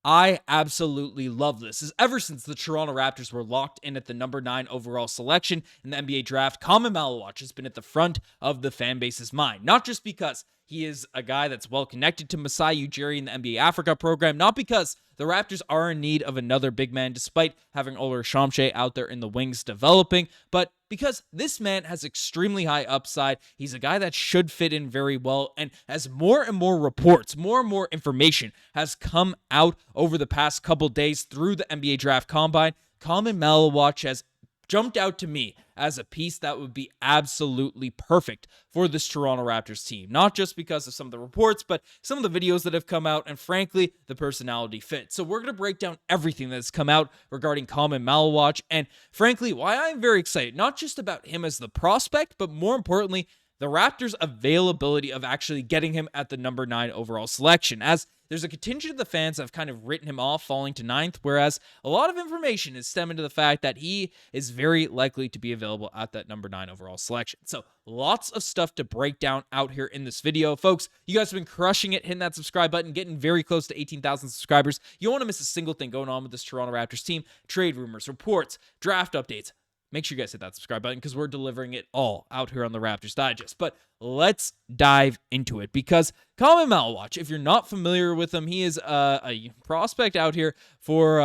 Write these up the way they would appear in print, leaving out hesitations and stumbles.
I absolutely love this. Ever since the Toronto Raptors were locked in at the number 9 overall selection in the NBA draft, Khaman Maluach has been at the front of the fan base's mind. Not just because he is a guy that's well connected to Masai Ujiri in the NBA Africa program, not because the Raptors are in need of another big man despite having Oler Shamshe out there in the wings developing, but because this man has extremely high upside. He's a guy that should fit in very well, and as more and more reports, more and more information has come out over the past couple days through the NBA Draft Combine, Khaman Maluach has jumped out to me as a piece that would be absolutely perfect for this Toronto Raptors team. Not just because of some of the reports, but some of the videos that have come out, and frankly, the personality fit. So we're going to break down everything that's come out regarding Khaman Maluach, and frankly, why I'm very excited, not just about him as the prospect, but more importantly, the Raptors' availability of actually getting him at the number 9 overall selection, as there's a contingent of the fans that have kind of written him off falling to 9th, whereas a lot of information is stemming to the fact that he is very likely to be available at that number 9 overall selection. So lots of stuff to break down out here in this video. Folks, you guys have been crushing it, hitting that subscribe button, getting very close to 18,000 subscribers. You don't want to miss a single thing going on with this Toronto Raptors team. Trade rumors, reports, draft updates. Make sure you guys hit that subscribe button because we're delivering it all out here on the Raptors Digest. But let's dive into it, because Khaman Maluach, if you're not familiar with him, he is a prospect out here for,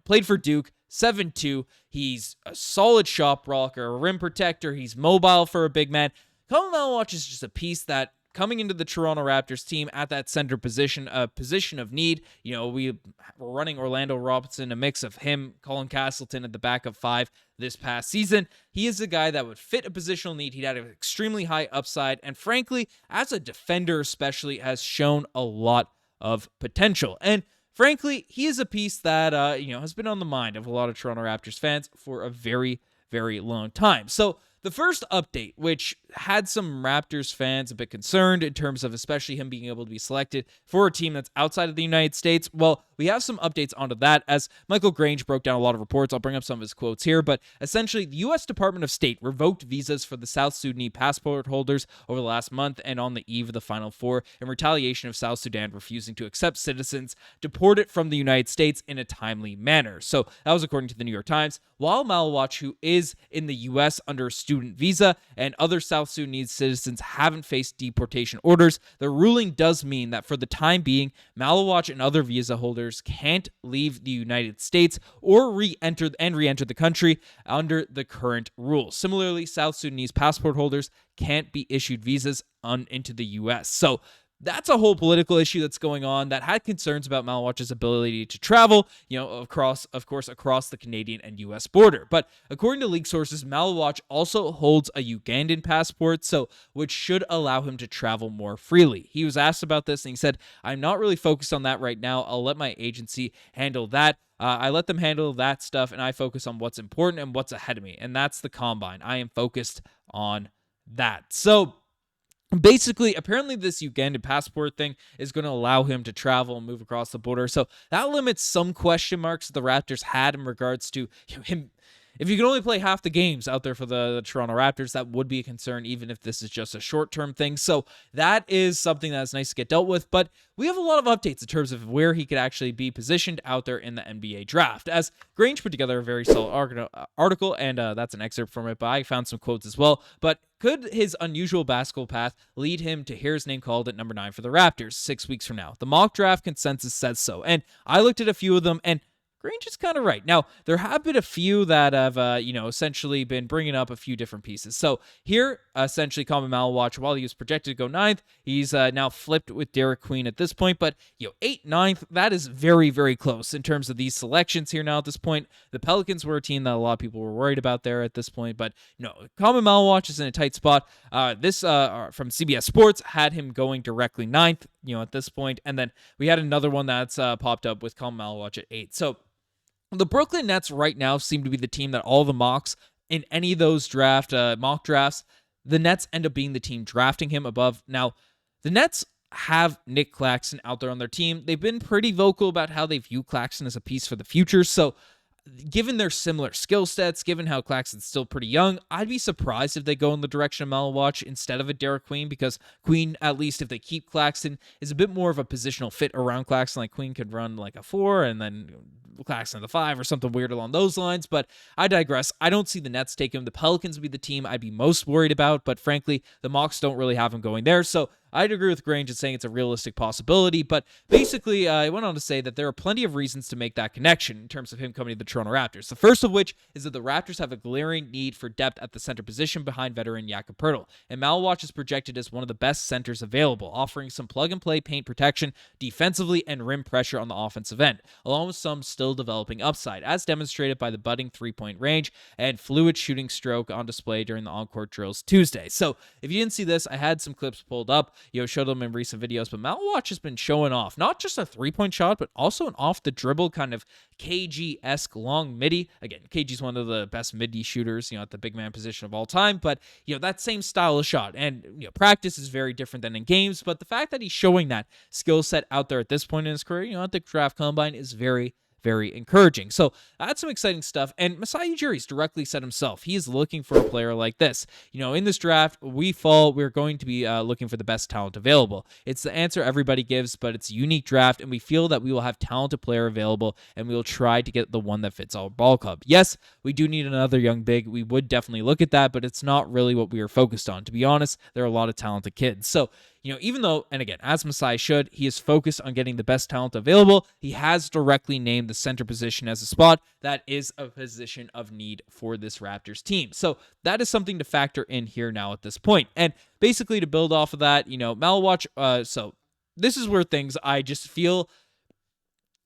played for Duke, 7'2". He's a solid shot blocker, a rim protector. He's mobile for a big man. Khaman Maluach is just a piece that, coming into the Toronto Raptors team at that center position, a position of need. We were running Orlando Robinson, a mix of him, Colin Castleton at the back of 5 this past season. He is a guy that would fit a positional need. He'd had an extremely high upside, and frankly, as a defender especially, has shown a lot of potential. And frankly, he is a piece that, has been on the mind of a lot of Toronto Raptors fans for a very, very long time. So the first update, which had some Raptors fans a bit concerned in terms of especially him being able to be selected for a team that's outside of the United States, well, we have some updates onto that, as Michael Grange broke down a lot of reports. I'll bring up some of his quotes here, but essentially, the U.S. Department of State revoked visas for the South Sudanese passport holders over the last month and on the eve of the Final Four in retaliation of South Sudan refusing to accept citizens deported from the United States in a timely manner. So that was according to the New York Times. While Maluach, who is in the U.S. under a student visa, and other South Sudanese citizens haven't faced deportation orders, the ruling does mean that for the time being, Maluach and other visa holders can't leave the United States or re-enter the country under the current rules. Similarly, South Sudanese passport holders can't be issued visas into the U.S. So that's a whole political issue that's going on that had concerns about Maluach's ability to travel, across the Canadian and U.S. border. But according to leaked sources, Maluach also holds a Ugandan passport, which should allow him to travel more freely. He was asked about this, and he said, "I'm not really focused on that right now. I'll let my agency handle that. I let them handle that stuff, and I focus on what's important and what's ahead of me, and that's the combine. I am focused on that." So basically, apparently this Ugandan passport thing is going to allow him to travel and move across the border. So that limits some question marks the Raptors had in regards to him. If you can only play half the games out there for the Toronto Raptors, that would be a concern, even if this is just a short-term thing. So that is something that's nice to get dealt with. But we have a lot of updates in terms of where he could actually be positioned out there in the NBA draft. As Grange put together a very solid article, and that's an excerpt from it, but I found some quotes as well. But could his unusual basketball path lead him to hear his name called at number 9 for the Raptors 6 weeks from now? The mock draft consensus says so. And I looked at a few of them, and Grange is kind of right. Now, there have been a few that have, essentially been bringing up a few different pieces. So here, essentially, Khaman Maluach, while he was projected to go 9th, he's now flipped with Derek Queen at this point. But, 8th, 9th, that is very, very close in terms of these selections here now at this point. The Pelicans were a team that a lot of people were worried about there at this point. But, Khaman Maluach is in a tight spot. This from CBS Sports had him going directly 9th, at this point. And then we had another one that's popped up with Khaman Maluach at 8th. So the Brooklyn Nets right now seem to be the team that all the mocks in any of those mock drafts, the Nets end up being the team drafting him above. Now, the Nets have Nick Claxton out there on their team. They've been pretty vocal about how they view Claxton as a piece for the future. So given their similar skill sets, given how Claxton's still pretty young, I'd be surprised if they go in the direction of Maluach instead of a Derek Queen, because Queen, at least if they keep Claxton, is a bit more of a positional fit around Claxton. Like Queen could run like a 4 and then Claxton the 5 or something weird along those lines, but I digress. I don't see the Nets take him. The Pelicans would be the team I'd be most worried about, but frankly, the mocks don't really have him going there, so I'd agree with Grange in saying it's a realistic possibility, but basically, I went on to say that there are plenty of reasons to make that connection in terms of him coming to the Toronto Raptors. The first of which is that the Raptors have a glaring need for depth at the center position behind veteran Jakob Poeltl, and Maluach is projected as one of the best centers available, offering some plug-and-play paint protection defensively and rim pressure on the offensive end, along with some still developing upside, as demonstrated by the budding three-point range and fluid shooting stroke on display during the on-court drills Tuesday. So, if you didn't see this, I had some clips pulled up, showed them in recent videos, but Maluach has been showing off not just a three-point shot, but also an off-the-dribble kind of KG-esque long midi. Again, KG's one of the best midi shooters, at the big man position of all time, but, that same style of shot. And, practice is very different than in games, but the fact that he's showing that skill set out there at this point in his career, at the draft combine is very, very encouraging. So that's some exciting stuff. And Masai Ujiri's directly said himself, he is looking for a player like this. In this draft, we're going to be looking for the best talent available. It's the answer everybody gives, but it's a unique draft, and we feel that we will have talented player available, and we will try to get the one that fits our ball club. Yes, we do need another young big. We would definitely look at that, but it's not really what we are focused on. To be honest, there are a lot of talented kids. So, even though, and again, as Masai should, he is focused on getting the best talent available, he has directly named the center position as a spot that is a position of need for this Raptors team. So that is something to factor in here now at this point. And basically to build off of that, Maluach, so this is where things I just feel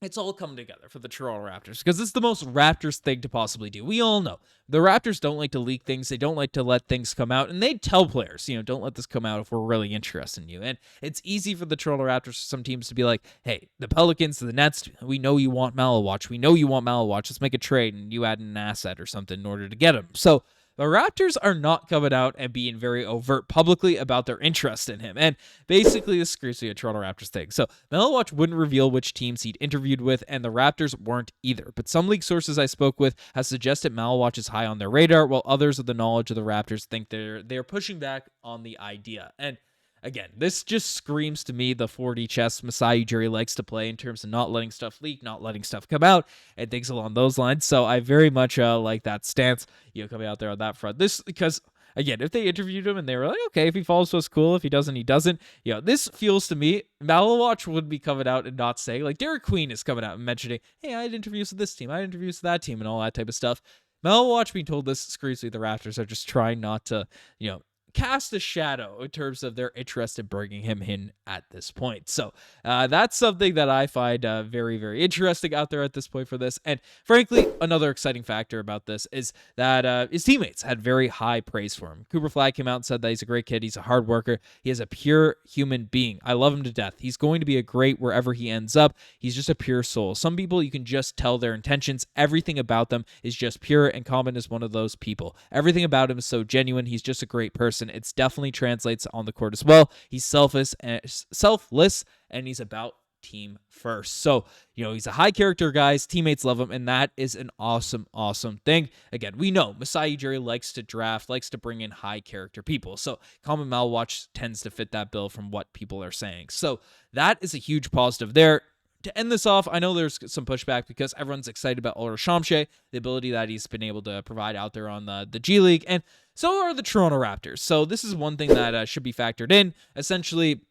it's all come together for the Toronto Raptors, because it's the most Raptors thing to possibly do. We all know the Raptors don't like to leak things. They don't like to let things come out, and they tell players, don't let this come out if we're really interested in you. And it's easy for the Toronto Raptors, for some teams, to be like, hey, the Pelicans, the Nets, we know you want Maluach. We know you want Maluach. Let's make a trade, and you add an asset or something in order to get him. So the Raptors are not coming out and being very overt publicly about their interest in him. And basically, this screws a Toronto Raptors thing. So Maluach wouldn't reveal which teams he'd interviewed with, and the Raptors weren't either. But some league sources I spoke with have suggested Maluach is high on their radar, while others with the knowledge of the Raptors think they're pushing back on the idea. And again, this just screams to me the 4D chess Masai Ujiri likes to play in terms of not letting stuff leak, not letting stuff come out, and things along those lines. So I very much like that stance, coming out there on that front. This, because again, if they interviewed him and they were like, okay, if he follows us, cool. If he doesn't, he doesn't. This feels to me, Maluach would be coming out and not saying, like Derek Queen is coming out and mentioning, hey, I had interviews with this team, I had interviews with that team, and all that type of stuff. Maluach being told this screws me. The Raptors are just trying not to, cast a shadow in terms of their interest in bringing him in at this point. So that's something that I find very, very interesting out there at this point for this. And frankly, another exciting factor about this is that his teammates had very high praise for him. Cooper Flag came out and said that he's a great kid. He's a hard worker. He is a pure human being. I love him to death. He's going to be a great wherever he ends up. He's just a pure soul. Some people, you can just tell their intentions. Everything about them is just pure, and Khaman is one of those people. Everything about him is so genuine. He's just a great person. It's definitely translates on the court as well. He's selfless, and he's about team first. So, he's a high character guy. His teammates love him, and that is an awesome, awesome thing. Again, we know Masai Ujiri likes to draft, likes to bring in high character people. So, Khaman Maluach tends to fit that bill from what people are saying. So, that is a huge positive there. To end this off, I know there's some pushback because everyone's excited about Ulrich Shamshe, the ability that he's been able to provide out there on the G League, and so are the Toronto Raptors. So this is one thing that should be factored in. Essentially,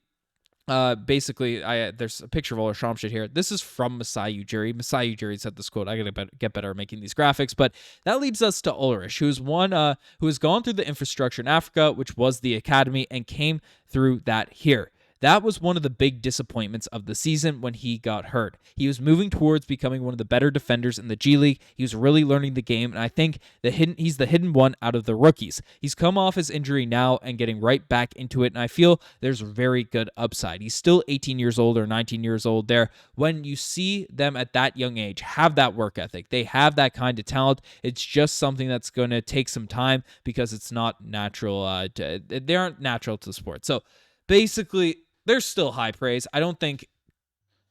basically, there's a picture of Ulrich Shamshe here. This is from Masai Ujiri. Masai Ujiri said this quote, I gotta get better at making these graphics, but that leads us to Ulrich, who's one who has gone through the infrastructure in Africa, which was the academy, and came through that here. That was one of the big disappointments of the season when he got hurt. He was moving towards becoming one of the better defenders in the G League. He was really learning the game, and I think he's the hidden one out of the rookies. He's come off his injury now and getting right back into it, and I feel there's very good upside. He's still 18 years old or 19 years old there. When you see them at that young age have that work ethic, they have that kind of talent, it's just something that's going to take some time because it's not natural. They aren't natural to the sport. So basically, there's still high praise. I don't think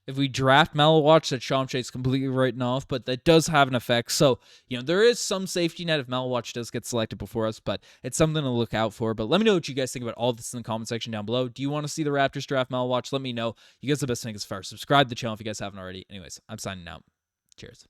if we draft Maluach, that Shamshay's completely written off, but that does have an effect. So, there is some safety net if Maluach does get selected before us, but it's something to look out for. But let me know what you guys think about all this in the comment section down below. Do you want to see the Raptors draft Maluach? Let me know. You guys are the best thing as far. Subscribe to the channel if you guys haven't already. Anyways, I'm signing out. Cheers.